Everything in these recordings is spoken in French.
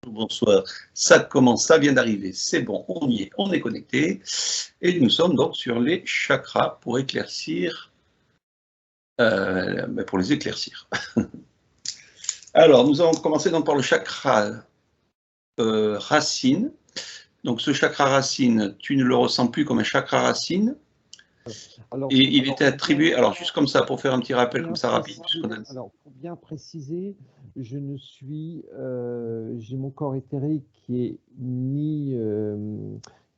Bonsoir, ça commence, ça vient d'arriver, c'est bon, on y est, on est connecté. Et nous sommes donc sur les chakras pour éclaircir, pour les éclaircir. Alors, nous allons commencer donc par le chakra racine. Donc ce chakra racine, tu ne le ressens plus comme un chakra racine. Et il était attribué, alors juste comme ça, pour faire un petit rappel comme ça rapide. Alors, pour bien préciser, je ne suis, j'ai mon corps éthérique qui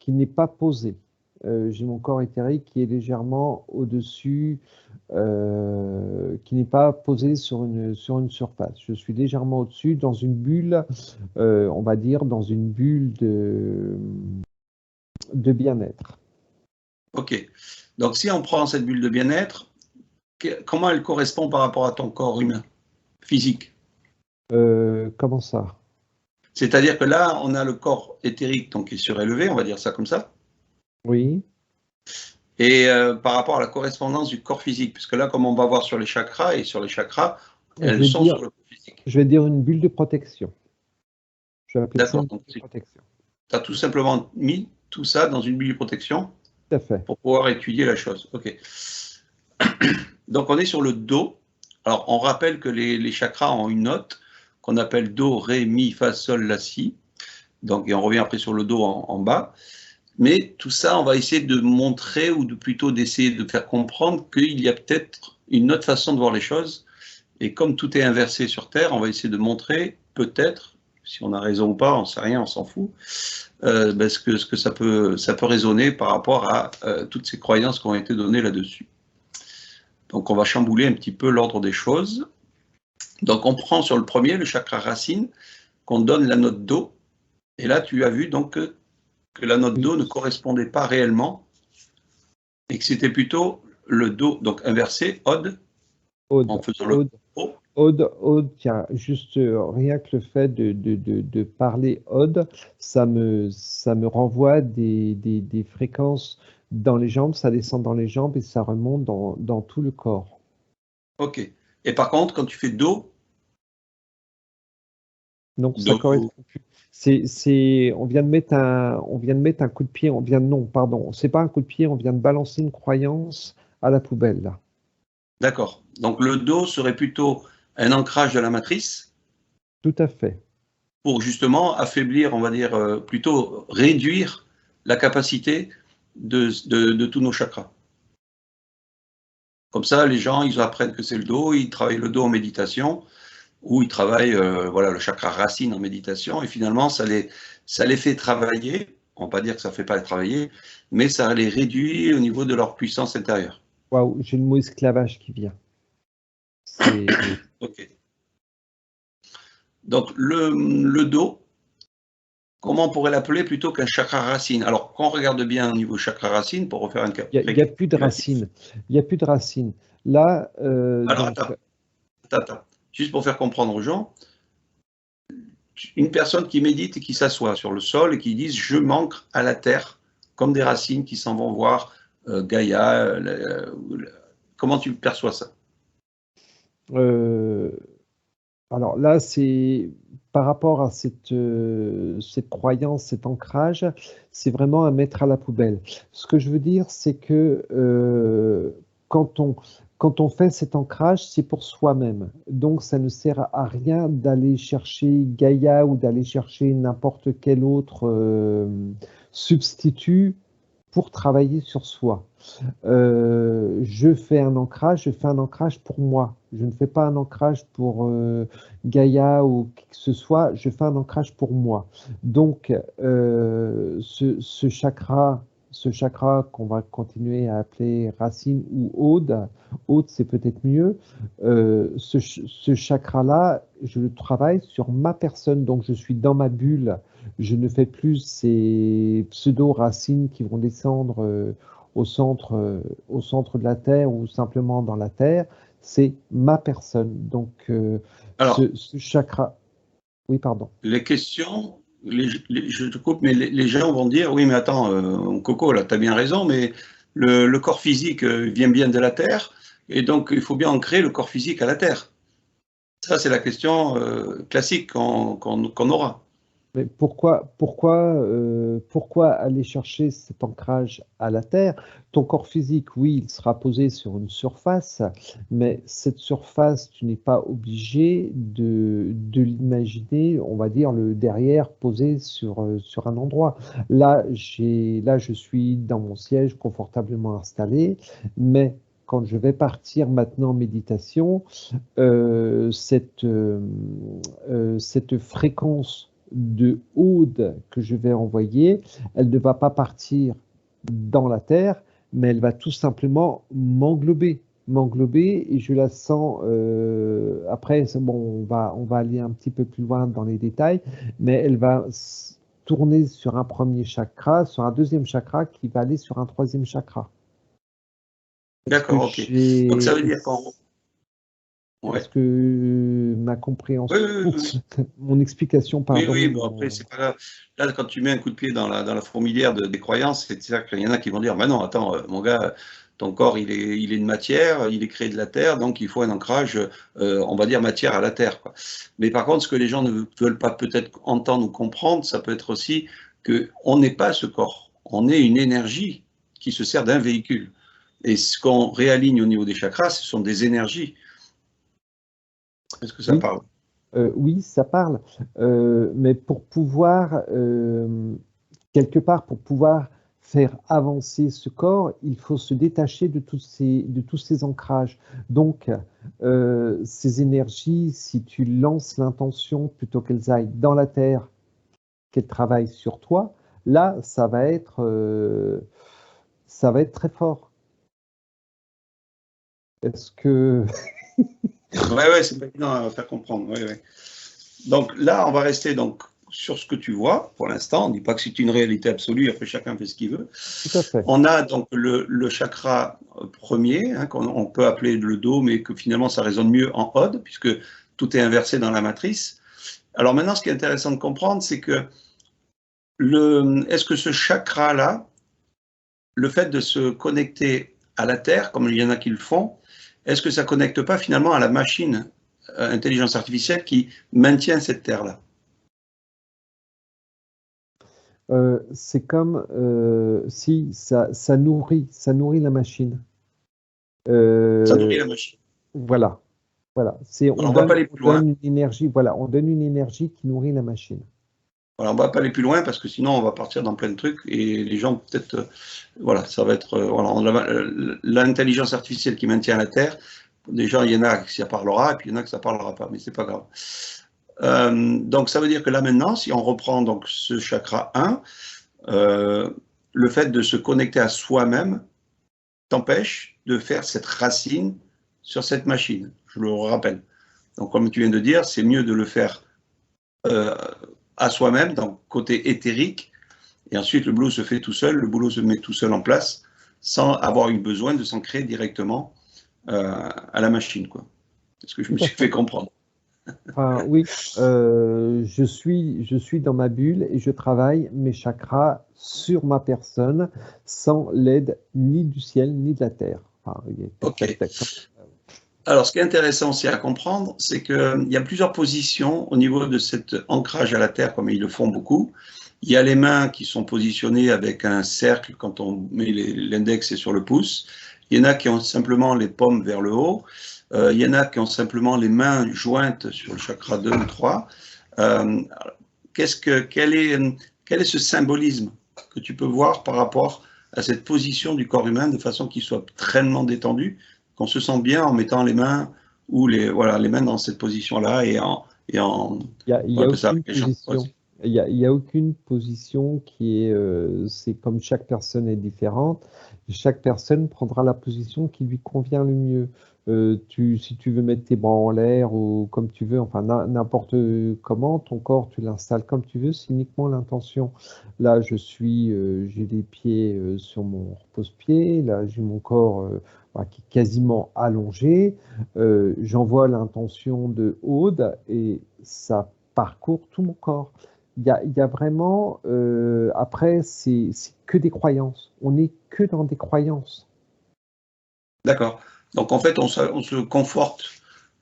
n'est pas posé. J'ai mon corps éthérique qui est légèrement au-dessus, qui n'est pas posé sur une surface. Je suis légèrement au-dessus, dans une bulle, on va dire, dans une bulle de bien-être. Ok. Donc, si on prend cette bulle de bien-être, comment elle correspond par rapport à ton corps humain, physique? Comment ça? C'est-à-dire que là, on a le corps éthérique donc, qui est surélevé, on va dire ça comme ça. Oui. Et par rapport à la correspondance du corps physique, puisque là, comme on va voir sur les chakras, et sur les chakras, elles sont sur le corps physique. Je vais dire une bulle de protection. D'accord, donc tu as tout simplement mis tout ça dans une bulle de protection. Tout à fait. Pour pouvoir étudier la chose. Ok. Donc on est sur le Do. Alors on rappelle que les chakras ont une note qu'on appelle Do, Ré, Mi, Fa, Sol, La, Si. Donc et on revient après sur le Do en bas. Mais tout ça, on va essayer de montrer ou plutôt d'essayer de faire comprendre qu'il y a peut-être une autre façon de voir les choses. Et comme tout est inversé sur Terre, on va essayer de montrer peut-être, si on a raison ou pas, on ne sait rien, on s'en fout, ce que ça peut résonner par rapport à toutes ces croyances qui ont été données là-dessus. Donc on va chambouler un petit peu l'ordre des choses. Donc on prend sur le premier, le chakra racine, qu'on donne la note Do. Et là, tu as vu donc que la note Do ne correspondait pas réellement et que c'était plutôt le Do, donc inversé, Od, en faisant le O. Ode, tiens, juste rien que le fait de parler Ode, ça me renvoie des fréquences dans les jambes, ça descend dans les jambes et ça remonte dans tout le corps. Ok. Et par contre, quand tu fais Do, non, ça correspond plus. On vient de mettre un coup de pied, non, pardon, c'est pas un coup de pied, on vient de balancer une croyance à la poubelle, là. D'accord. Donc le Do serait plutôt un ancrage de la matrice. Tout à fait. Pour justement affaiblir, on va dire, plutôt réduire la capacité de tous nos chakras. Comme ça, les gens, ils apprennent que c'est le dos, ils travaillent le dos en méditation, ou ils travaillent voilà, le chakra racine en méditation, et finalement, ça les fait travailler, on ne va pas dire que ça ne fait pas les travailler, mais ça les réduit au niveau de leur puissance intérieure. Waouh, j'ai le mot esclavage qui vient. Ok. Donc, le dos, comment on pourrait l'appeler plutôt qu'un chakra racine? Alors, quand on regarde bien au niveau chakra racine, pour refaire un cas. Il n'y a plus de racine. Il n'y a plus de racine. Là, alors, donc... attends. Juste pour faire comprendre aux gens, une personne qui médite et qui s'assoit sur le sol et qui dit « je manque à la terre », comme des racines qui s'en vont voir Gaïa. Comment tu perçois ça? Alors là, c'est par rapport à cette croyance, cet ancrage, c'est vraiment à mettre à la poubelle. Ce que je veux dire, c'est que quand on fait cet ancrage, c'est pour soi-même. Donc, ça ne sert à rien d'aller chercher Gaïa ou d'aller chercher n'importe quel autre substitut pour travailler sur soi. Je fais un ancrage pour moi. Je ne fais pas un ancrage pour Gaïa ou qui que ce soit, je fais un ancrage pour moi. Donc, ce chakra qu'on va continuer à appeler racine ou aude c'est peut-être mieux, ce chakra-là, je le travaille sur ma personne, donc je suis dans ma bulle. Je ne fais plus ces pseudo-racines qui vont descendre au centre de la Terre ou simplement dans la Terre, c'est ma personne. Donc, alors, ce chakra... Oui, pardon. Les questions, je te coupe, mais les gens vont dire « oui, mais attends, Coco, là, tu as bien raison, mais le corps physique vient bien de la Terre, et donc il faut bien ancrer le corps physique à la Terre ». Ça, c'est la question classique qu'on aura. Mais pourquoi aller chercher cet ancrage à la Terre? Ton corps physique, oui, il sera posé sur une surface, mais cette surface, tu n'es pas obligé de l'imaginer, on va dire, le derrière posé sur un endroit. Là, je suis dans mon siège confortablement installé, mais quand je vais partir maintenant en méditation, cette fréquence de Aude que je vais envoyer, elle ne va pas partir dans la Terre, mais elle va tout simplement m'englober et je la sens. Après, bon, on va aller un petit peu plus loin dans les détails, mais elle va tourner sur un premier chakra, sur un deuxième chakra qui va aller sur un troisième chakra. Est-ce que D'accord, ok. Donc ça j'ai veut dire qu'en... Ouais. Est-ce que ma Oui, compréhension, oui, oui, oui. mon explication, Oui, pardon, oui, bon après, c'est pas grave. Là, quand tu mets un coup de pied dans la fourmilière des croyances, c'est-à-dire qu'il y en a qui vont dire, bah non, attends, mon gars, ton corps, il est de matière, il est créé de la terre, donc il faut un ancrage, on va dire, matière à la terre, quoi. Mais par contre, ce que les gens ne veulent pas peut-être entendre ou comprendre, ça peut être aussi qu'on n'est pas ce corps, on est une énergie qui se sert d'un véhicule. Et ce qu'on réaligne au niveau des chakras, ce sont des énergies. Est-ce que ça oui, parle? oui, ça parle, mais pour pouvoir, quelque part, pour pouvoir faire avancer ce corps, il faut se détacher de tous ces ancrages. Donc, ces énergies, si tu lances l'intention plutôt qu'elles aillent dans la terre, qu'elles travaillent sur toi, là, ça va être très fort. Est-ce que Ouais, ouais, c'est pas évident à faire comprendre. Ouais, ouais. Donc là, on va rester donc sur ce que tu vois pour l'instant. On ne dit pas que c'est une réalité absolue, après chacun fait ce qu'il veut. tout à fait. On a donc le chakra premier, hein, qu'on peut appeler le dos, mais que finalement ça résonne mieux en Ode, puisque tout est inversé dans la matrice. Alors maintenant, ce qui est intéressant de comprendre, c'est que est-ce que ce chakra-là, le fait de se connecter à la Terre, comme il y en a qui le font, est-ce que ça ne connecte pas finalement à la machine intelligence artificielle qui maintient cette Terre-là? C'est comme si ça nourrit la machine. Ça nourrit Euh, la machine. voilà, voilà. C'est Alors, on ne va pas aller on plus loin. donne une énergie. Voilà, on donne une énergie qui nourrit la machine. Alors, on ne va pas aller plus loin parce que sinon on va partir dans plein de trucs et les gens peut-être, voilà, ça va être, voilà, l'intelligence artificielle qui maintient la Terre. Déjà, il y en a qui ça parlera et puis il y en a que ça parlera pas, mais c'est pas grave. Donc, ça veut dire que là maintenant, si on reprend donc ce chakra 1, le fait de se connecter à soi-même t'empêche de faire cette racine sur cette machine. Je le rappelle. Donc, comme tu viens de dire, c'est mieux de le faire euh, à soi-même, donc côté éthérique, et ensuite le boulot se fait tout seul, le boulot se met tout seul en place, sans avoir eu besoin de s'ancrer directement à la machine, quoi. Est-ce que je Tout me à suis fait. fait comprendre? Enfin, oui, je suis dans ma bulle et je travaille mes chakras sur ma personne sans l'aide ni du ciel ni de la terre. Enfin, tac, Ok. tac, tac. Alors, ce qui est intéressant aussi à comprendre, c'est qu'il y a plusieurs positions au niveau de cet ancrage à la terre, comme ils le font beaucoup. Il y a les mains qui sont positionnées avec un cercle quand on met l'index sur le pouce. Il y en a qui ont simplement les paumes vers le haut. Il y en a qui ont simplement les mains jointes sur le chakra 2 ou 3. Euh, quel est ce symbolisme que tu peux voir par rapport à cette position du corps humain de façon qu'il soit très détendu, qu'on se sent bien en mettant les mains ou voilà, les mains dans cette position-là Il on y a appelle ça aucune avec les jambes position. croisées. Il y a aucune position qui est. C'est comme chaque personne est différente. Chaque personne prendra la position qui lui convient le mieux. Si tu veux mettre tes bras en l'air ou comme tu veux, enfin n'importe comment, ton corps, tu l'installes comme tu veux. C'est uniquement l'intention. Là, j'ai les pieds sur mon repose-pied. Là, j'ai mon corps voilà, qui est quasiment allongé. J'envoie l'intention de Aude et ça parcourt tout mon corps. Il y a vraiment, après, c'est que des croyances. On n'est que dans des croyances. D'accord. Donc en fait, on se conforte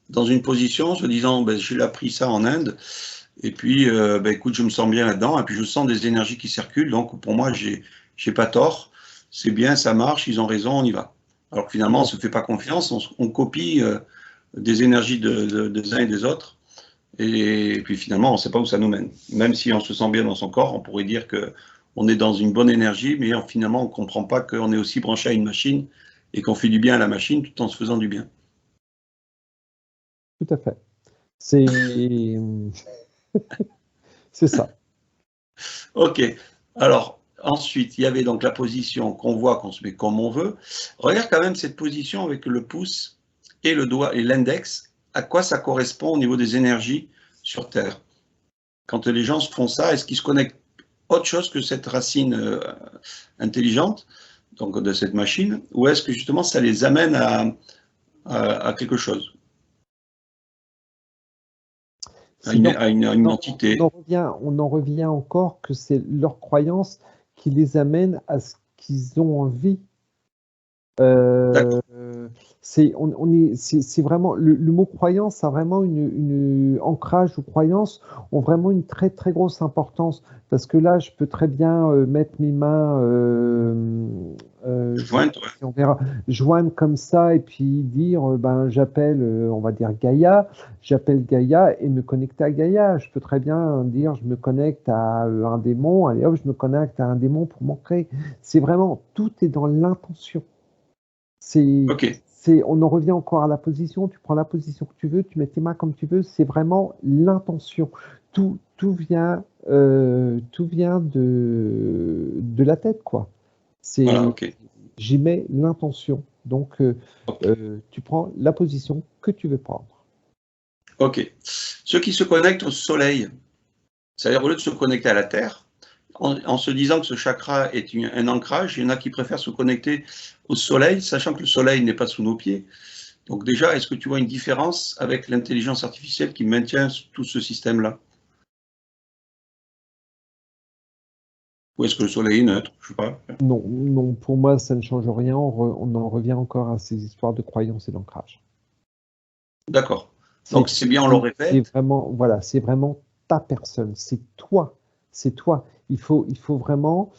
dans une position en se disant, ben, j'ai appris ça en Inde, Et puis, écoute, je me sens bien là-dedans. Et puis, je sens des énergies qui circulent. Donc, pour moi, j'ai pas tort. C'est bien, ça marche, ils ont raison, on y va. Alors que finalement, on ne se fait pas confiance, on copie des énergies des uns et des autres. Et puis finalement, on ne sait pas où ça nous mène. Même si on se sent bien dans son corps, on pourrait dire qu'on est dans une bonne énergie, mais finalement, on ne comprend pas qu'on est aussi branché à une machine et qu'on fait du bien à la machine tout en se faisant du bien. Tout à fait. C'est c'est ça. Ok. Alors, ensuite, il y avait donc la position qu'on voit, qu'on se met comme on veut. Regarde quand même cette position avec le pouce et le doigt et l'index. À quoi ça correspond au niveau des énergies sur Terre? Quand les gens font ça, est-ce qu'ils se connectent autre chose que cette racine intelligente, donc de cette machine, ou est-ce que justement ça les amène à quelque chose, à une entité? On en revient encore que c'est leur croyance qui les amène à ce qu'ils ont envie. D'accord. C'est vraiment le mot croyance a vraiment une ancrage ou croyance ont vraiment une très très grosse importance parce que là je peux très bien mettre mes mains Jointe, ouais. on verra, joindre comme ça et puis dire ben j'appelle on va dire Gaïa, j'appelle Gaïa et me connecter à Gaïa. Je peux très bien dire je me connecte à un démon, allez hop je me connecte à un démon pour m'ancrer. C'est vraiment tout est dans l'intention. Ok. On en revient encore à la position, tu prends la position que tu veux, tu mets tes mains comme tu veux, c'est vraiment l'intention. Tout vient de la tête, quoi. Voilà, ok. J'y mets l'intention. Donc, tu prends la position que tu veux prendre. Ok. Ceux qui se connectent au soleil, c'est-à-dire au lieu de se connecter à la Terre, en se disant que ce chakra est un ancrage, il y en a qui préfèrent se connecter au soleil, sachant que le soleil n'est pas sous nos pieds. Donc déjà, est-ce que tu vois une différence avec l'intelligence artificielle qui maintient tout ce système-là? Ou est-ce que le soleil est neutre? Je sais pas. Non, non, pour moi, ça ne change rien. On en revient encore à ces histoires de croyances et d'ancrage. D'accord. Donc c'est bien, on le C'est répète. vraiment, voilà, c'est vraiment ta personne, c'est toi, c'est toi. Il faut vraiment,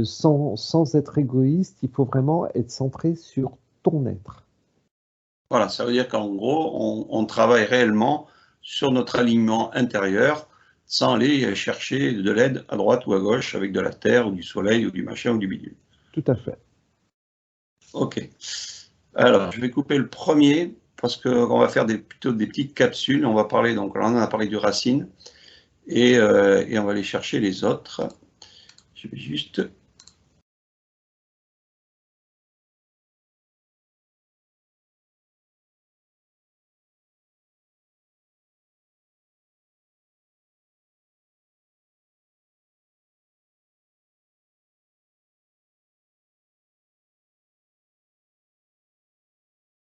sans être égoïste, il faut vraiment être centré sur ton être. Voilà, ça veut dire qu'en gros, on travaille réellement sur notre alignement intérieur sans aller chercher de l'aide à droite ou à gauche avec de la terre ou du soleil ou du machin ou du bidule. Tout à fait. Ok. Alors, je vais couper le premier parce qu'on va faire plutôt des petites capsules. On va parler, donc là, on a parlé du racine et on va aller chercher les autres. Je vais juste